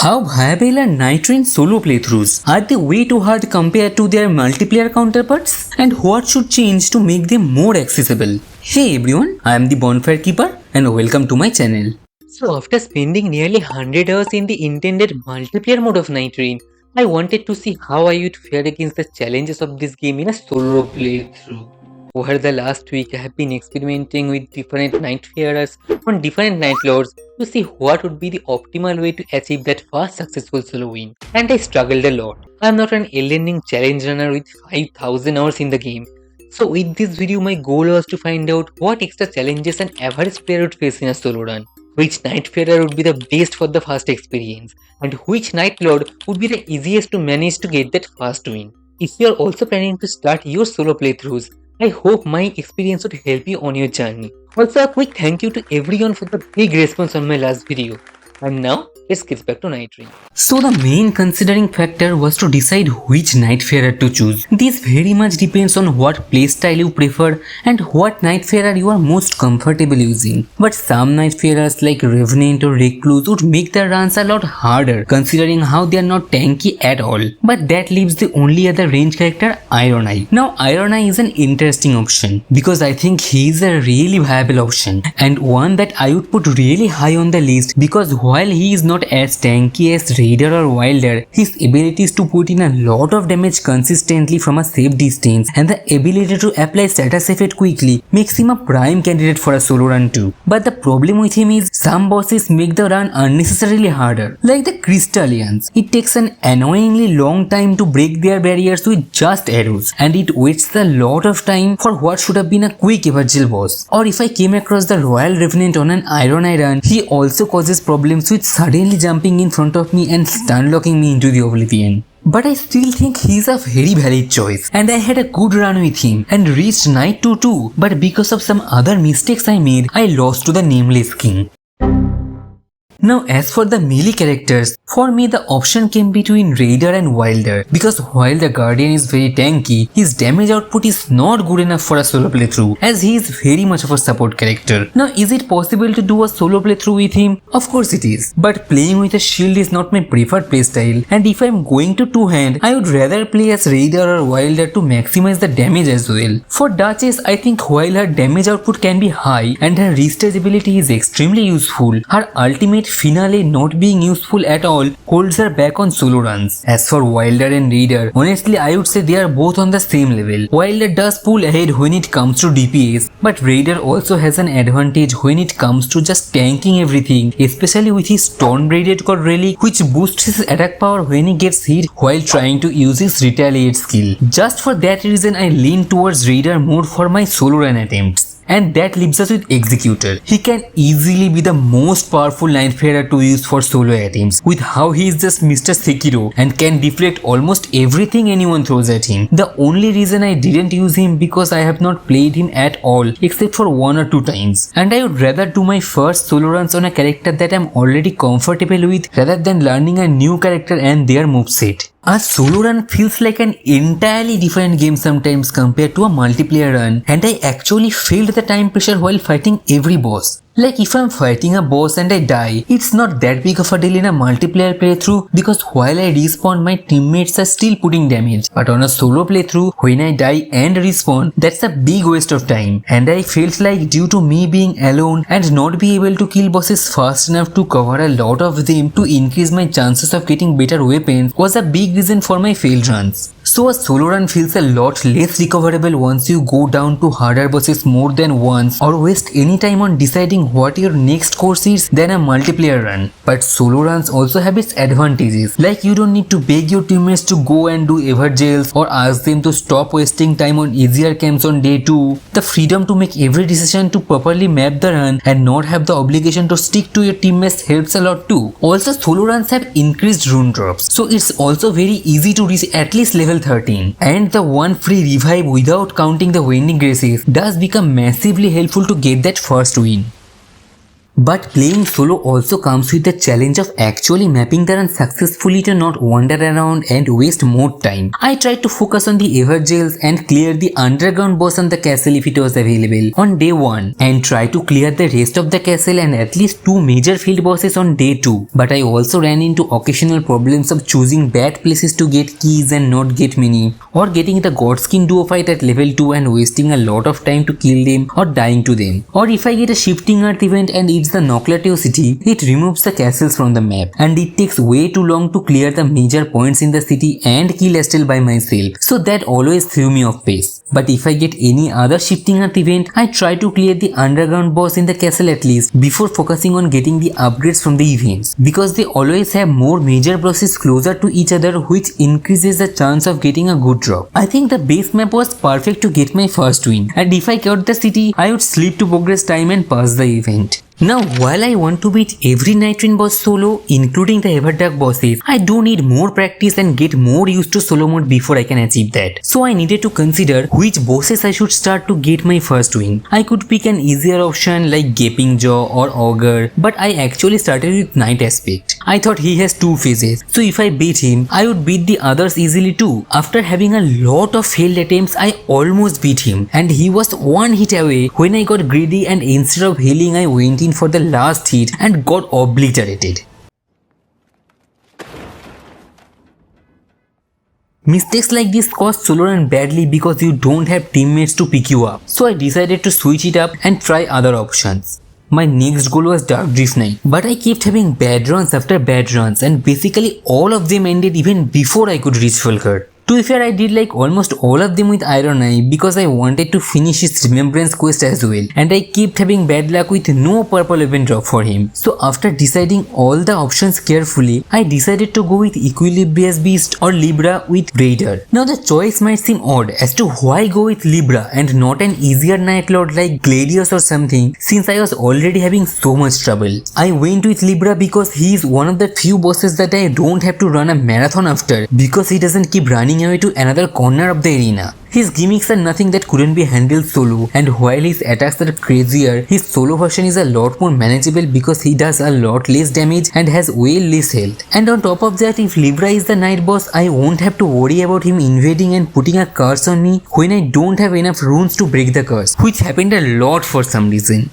How viable are Nightreign solo playthroughs? Are they way too hard compared to their multiplayer counterparts? And what should change to make them more accessible? Hey everyone, I am the Bonfire Keeper and welcome to my channel. So after spending nearly 100 hours in the intended multiplayer mode of Nightreign, I wanted to see how I would fare against the challenges of this game in a solo playthrough. Over the last week, I have been experimenting with different Nightfarers on different Nightlords to see what would be the optimal way to achieve that fast successful solo win. And I struggled a lot. I am not an Elden Ring challenge runner with 5000 hours in the game. So with this video, my goal was to find out what extra challenges an average player would face in a solo run, which Nightfarer would be the best for the fast experience, and which Nightlord would be the easiest to manage to get that fast win. If you are also planning to start your solo playthroughs, I hope my experience would help you on your journey. Also a quick thank you to everyone for the big response on my last video. And now, let's get back to Nightreign. So the main considering factor was to decide which Nightfarer to choose. This very much depends on what playstyle you prefer and what Nightfarer you are most comfortable using. But some Nightfarers like Revenant or Recluse would make the runs a lot harder considering how they are not tanky at all. But that leaves the only other range character, Iron Eye. Now Iron Eye is an interesting option because I think he is a really viable option and one that I would put really high on the list because while he is not as tanky as Raider or Wilder, his abilities to put in a lot of damage consistently from a safe distance and the ability to apply status effect quickly makes him a prime candidate for a solo run too. But the problem with him is some bosses make the run unnecessarily harder, like the Crystallians. It takes an annoyingly long time to break their barriers with just arrows and it wastes a lot of time for what should have been a quick Evangel boss. Or if I came across the Royal Revenant on an Iron Eye run, he also causes problems with suddenly jumping in front of me and stun locking me into the oblivion. But I still think he's a very valid choice and I had a good run with him and reached Knight 2 too, but because of some other mistakes I made, I lost to the Nameless King. Now as for the melee characters, for me the option came between Raider and Wilder because while the Guardian is very tanky, his damage output is not good enough for a solo playthrough as he is very much of a support character. Now is it possible to do a solo playthrough with him? Of course it is, but playing with a shield is not my preferred playstyle and if I am going to two-hand, I would rather play as Raider or Wilder to maximize the damage as well. For Duchess, I think while her damage output can be high and her restage ability is extremely useful, her ultimate finale not being useful at all holds her back on solo runs. As for Wilder and Raider, honestly I would say they are both on the same level. Wilder does pull ahead when it comes to DPS, but Raider also has an advantage when it comes to just tanking everything, especially with his Storm-Braided Core relic which boosts his attack power when he gets hit while trying to use his Retaliate skill. Just for that reason I lean towards Raider more for my solo run attempts. And that leaves us with Executor. He can easily be the most powerful Nightfarer to use for solo attempts with how he is just Mr. Sekiro and can deflect almost everything anyone throws at him. The only reason I didn't use him because I have not played him at all except for 1 or 2 times. And I would rather do my first solo runs on a character that I'm already comfortable with rather than learning a new character and their moveset. A solo run feels like an entirely different game sometimes compared to a multiplayer run and I actually felt the time pressure while fighting every boss. Like if I'm fighting a boss and I die, it's not that big of a deal in a multiplayer playthrough because while I respawn my teammates are still putting damage. But on a solo playthrough, when I die and respawn, that's a big waste of time. And I felt like due to me being alone and not be able to kill bosses fast enough to cover a lot of them to increase my chances of getting better weapons was a big reason for my failed runs. So a solo run feels a lot less recoverable once you go down to harder bosses more than once or waste any time on deciding what your next course is than a multiplayer run. But solo runs also have its advantages, like you don't need to beg your teammates to go and do Evergels or ask them to stop wasting time on easier camps on day 2. The freedom to make every decision to properly map the run and not have the obligation to stick to your teammates helps a lot too. Also solo runs have increased rune drops, so it's also very easy to reach at least level 13 and the one free revive without counting the waning graces does become massively helpful to get that first win. But playing solo also comes with the challenge of actually mapping the run successfully to not wander around and waste more time. I tried to focus on the Evergels and clear the underground boss on the castle if it was available on day 1 and try to clear the rest of the castle and at least 2 major field bosses on day 2. But I also ran into occasional problems of choosing bad places to get keys and not get many, or getting the Godskin duo fight at level 2 and wasting a lot of time to kill them or dying to them. Or if I get a shifting earth event and it's the Noclatio city, it removes the castles from the map and it takes way too long to clear the major points in the city and kill Estelle by myself, so that always threw me off pace. But if I get any other shifting earth event, I try to clear the underground boss in the castle at least before focusing on getting the upgrades from the events, because they always have more major bosses closer to each other, which increases the chance of getting a good drop. I think the base map was perfect to get my first win, and if I got the city, I would sleep to progress time and pass the event. Now, while I want to beat every Nightreign boss solo, including the Everdark bosses, I do need more practice and get more used to solo mode before I can achieve that. So I needed to consider which bosses I should start to get my first win. I could pick an easier option like Gaping Jaw or Ogre, but I actually started with Night Aspect. I thought he has 2 phases, so if I beat him, I would beat the others easily too. After having a lot of failed attempts, I almost beat him, and he was 1 hit away when I got greedy and instead of healing, I went in for the last hit and got obliterated. Mistakes like this cost solo run badly because you don't have teammates to pick you up. So I decided to switch it up and try other options. My next goal was Dark Drift Knight, but I kept having bad runs after bad runs and basically all of them ended even before I could reach full card. To be fair, I did like almost all of them with Iron Eye because I wanted to finish his Remembrance quest as well, and I kept having bad luck with no purple event drop for him. So after deciding all the options carefully, I decided to go with Equilibrious Beast or Libra with Raider. Now the choice might seem odd as to why go with Libra and not an easier Nightlord like Gladius or something, since I was already having so much trouble. I went with Libra because he is one of the few bosses that I don't have to run a marathon after, because he doesn't keep running away to another corner of the arena. His gimmicks are nothing that couldn't be handled solo, and while his attacks are crazier, his solo version is a lot more manageable because he does a lot less damage and has way less health. And on top of that, if Libra is the night boss, I won't have to worry about him invading and putting a curse on me when I don't have enough runes to break the curse, which happened a lot for some reason.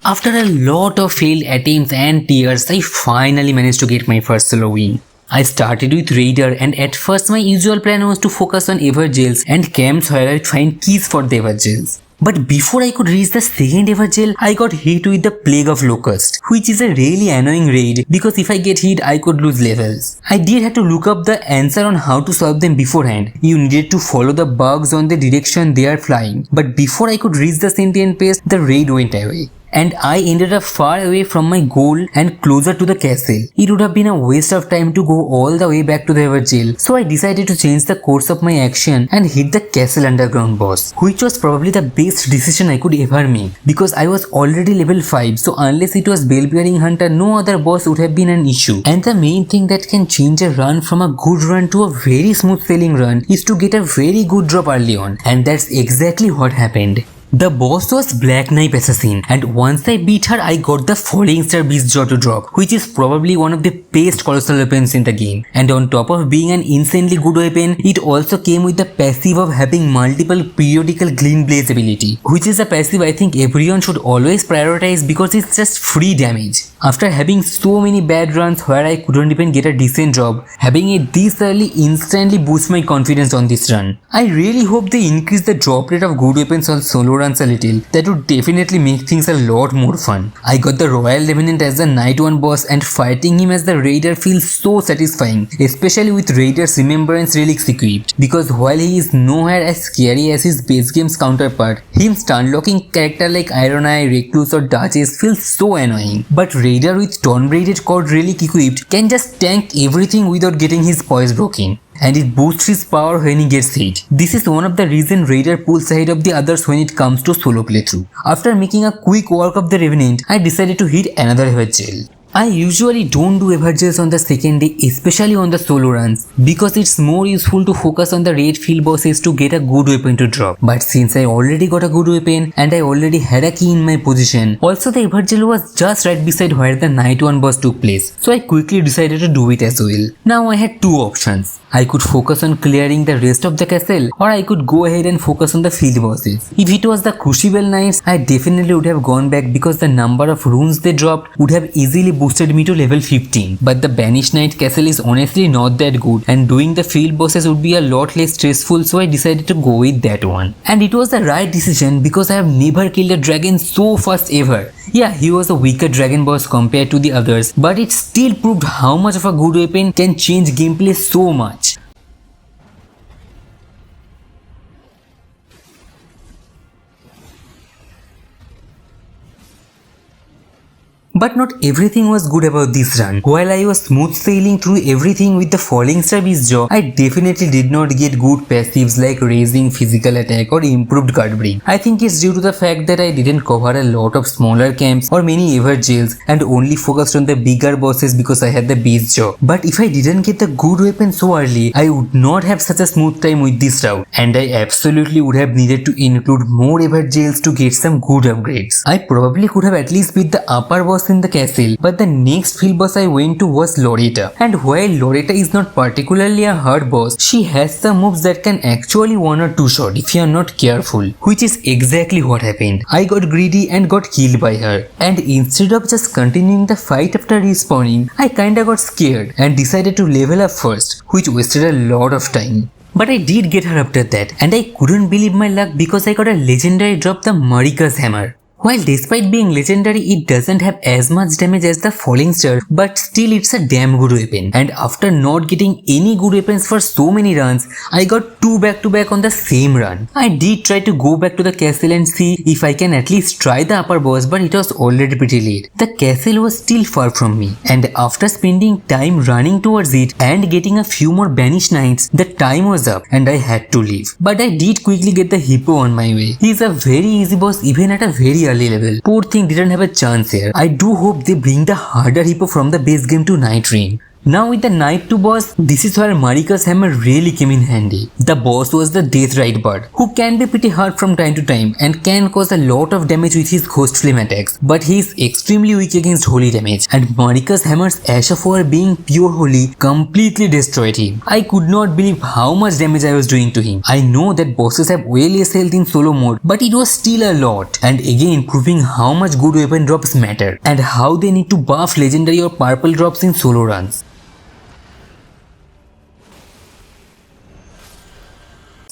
After a lot of failed attempts and tears, I finally managed to get my first solo win. I started with Raider, and at first my usual plan was to focus on Evergels and camps where I would find keys for the Evergels. But before I could reach the second Evergel, I got hit with the Plague of Locust, which is a really annoying raid because if I get hit, I could lose levels. I did have to look up the answer on how to solve them beforehand. You needed to follow the bugs on the direction they are flying. But before I could reach the sentient pace, the raid went away, and I ended up far away from my goal and closer to the castle. It would have been a waste of time to go all the way back to the Evergel, so I decided to change the course of my action and hit the castle underground boss, which was probably the best decision I could ever make because I was already level 5, so unless it was Bell-Bearing Hunter, no other boss would have been an issue. And the main thing that can change a run from a good run to a very smooth sailing run is to get a very good drop early on, and that's exactly what happened. The boss was Black Knife Assassin, and once I beat her, I got the Falling Star Beast Jaw to drop, which is probably one of the best colossal weapons in the game. And on top of being an insanely good weapon, it also came with the passive of having multiple periodical Glint Blaze ability, which is a passive I think everyone should always prioritize because it's just free damage. After having so many bad runs where I couldn't even get a decent drop, having it this early instantly boosts my confidence on this run. I really hope they increase the drop rate of good weapons on solo runs a little. That would definitely make things a lot more fun. I got the Royal Revenant as the Night 1 boss, and fighting him as the Raider feels so satisfying, especially with Raider's Remembrance relics equipped, because while he is nowhere as scary as his base game's counterpart, him stun-locking character like Iron Eye, Recluse or Duchess feels so annoying. But Raider with Torn-Braided Cord relic equipped can just tank everything without getting his poise broken, and it boosts his power when he gets hit. This is one of the reasons Raider pulls ahead of the others when it comes to solo playthrough. After making a quick work of the Revenant, I decided to hit another Evergel. I usually don't do Evergels on the second day, especially on the solo runs, because it's more useful to focus on the raid field bosses to get a good weapon to drop. But since I already got a good weapon and I already had a key in my position, also the Evergel was just right beside where the night 1 boss took place, so I quickly decided to do it as well. Now I had two options. I could focus on clearing the rest of the castle, or I could go ahead and focus on the field bosses. If it was the Crucible Knights, I definitely would have gone back because the number of runes they dropped would have easily boosted me to level 15. But the Banished Knight castle is honestly not that good, and doing the field bosses would be a lot less stressful, so I decided to go with that one. And it was the right decision because I have never killed a dragon so fast ever. Yeah, he was a weaker dragon boss compared to the others, but it still proved how much of a good weapon can change gameplay so much. But not everything was good about this run. While I was smooth sailing through everything with the Falling Star Beast jaw, I definitely did not get good passives like raising physical attack or improved guard break. I think it's due to the fact that I didn't cover a lot of smaller camps or many Evergels and only focused on the bigger bosses because I had the beast jaw. But if I didn't get the good weapon so early, I would not have such a smooth time with this route, and I absolutely would have needed to include more Evergels to get some good upgrades. I probably could have at least beat the upper boss in the castle, but the next field boss I went to was Loretta. And while Loretta is not particularly a hard boss, she has some moves that can actually one or two shot if you are not careful, which is exactly what happened. I got greedy and got killed by her, and instead of just continuing the fight after respawning, I kinda got scared and decided to level up first, which wasted a lot of time. But I did get her after that, and I couldn't believe my luck because I got a legendary drop, the Marika's Hammer. While despite being legendary, it doesn't have as much damage as the Falling Star, but still it's a damn good weapon. And after not getting any good weapons for so many runs, I got two back to back on the same run. I did try to go back to the castle and see if I can at least try the upper boss, but it was already pretty late. The castle was still far from me, and after spending time running towards it and getting a few more Banished Knights, the time was up and I had to leave. But I did quickly get the Hippo on my way. He is a very easy boss even at a very early level. Poor thing didn't have a chance here. I do hope they bring the harder Hippo from the base game to Nightreign. Now with the Night 2 boss, this is where Marika's Hammer really came in handy. The boss was the Deathrite bird, who can be pretty hard from time to time and can cause a lot of damage with his Ghost Flame attacks, but he is extremely weak against holy damage, and Marika's Hammer's Ash of War being pure holy completely destroyed him. I could not believe how much damage I was doing to him. I know that bosses have way less health in solo mode, but it was still a lot, and again proving how much good weapon drops matter, and how they need to buff legendary or purple drops in solo runs.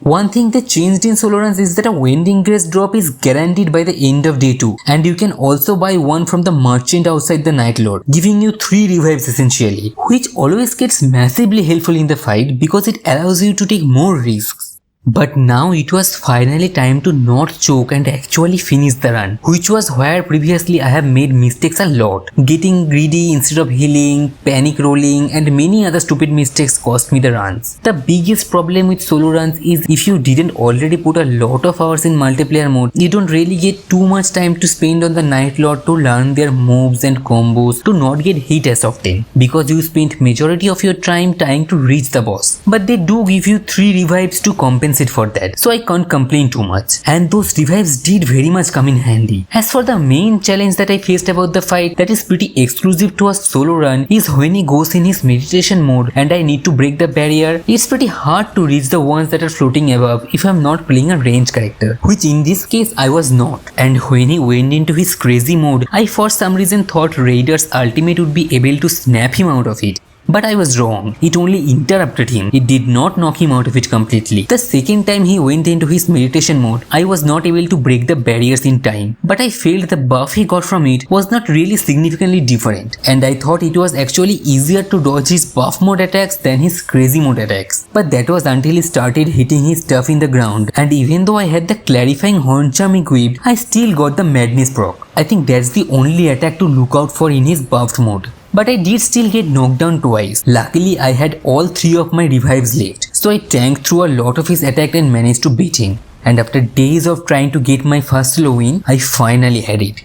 One thing they changed in solo runs is that a Wending Grace drop is guaranteed by the end of day 2, and you can also buy one from the merchant outside the Nightlord, giving you 3 revives essentially, which always gets massively helpful in the fight because it allows you to take more risks. But now it was finally time to not choke and actually finish the run, which was where previously I have made mistakes a lot. Getting greedy instead of healing, panic rolling, and many other stupid mistakes cost me the runs. The biggest problem with solo runs is if you didn't already put a lot of hours in multiplayer mode, you don't really get too much time to spend on the Nightlord to learn their moves and combos to not get hit as often, because you spent majority of your time trying to reach the boss. But they do give you 3 revives to compensate for that, so I can't complain too much, and those revives did very much come in handy. As for the main challenge that I faced about the fight that is pretty exclusive to a solo run is when he goes in his meditation mode and I need to break the barrier. It's pretty hard to reach the ones that are floating above if I'm not playing a ranged character, which in this case I was not. And when he went into his crazy mode, I for some reason thought Raider's ultimate would be able to snap him out of it. But I was wrong. It only interrupted him. It did not knock him out of it completely. The second time he went into his meditation mode, I was not able to break the barriers in time. But I felt the buff he got from it was not really significantly different. And I thought it was actually easier to dodge his buff mode attacks than his crazy mode attacks. But that was until he started hitting his stuff in the ground. And even though I had the clarifying horn charm equipped, I still got the madness proc. I think that's the only attack to look out for in his buffed mode. But I did still get knocked down twice. Luckily, I had all 3 of my revives left, so I tanked through a lot of his attack and managed to beat him. And after days of trying to get my first solo win, I finally had it.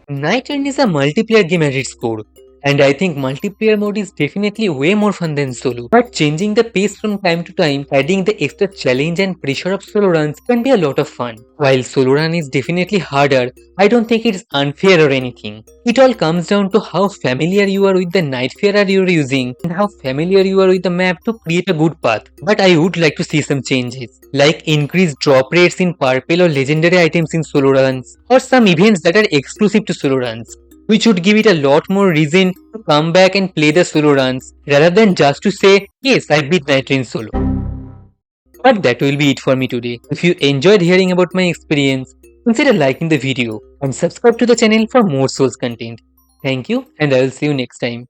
Nightreign is a multiplayer game at its core, and I think multiplayer mode is definitely way more fun than solo. But changing the pace from time to time, adding the extra challenge and pressure of solo runs can be a lot of fun. While solo run is definitely harder, I don't think it's unfair or anything. It all comes down to how familiar you are with the Nightfarer you're using and how familiar you are with the map to create a good path. But I would like to see some changes, like increased drop rates in purple or legendary items in solo runs, or some events that are exclusive to solo runs, which would give it a lot more reason to come back and play the solo runs rather than just to say, yes, I beat Nightreign solo. But that will be it for me today. If you enjoyed hearing about my experience, consider liking the video and subscribe to the channel for more Souls content. Thank you, and I will see you next time.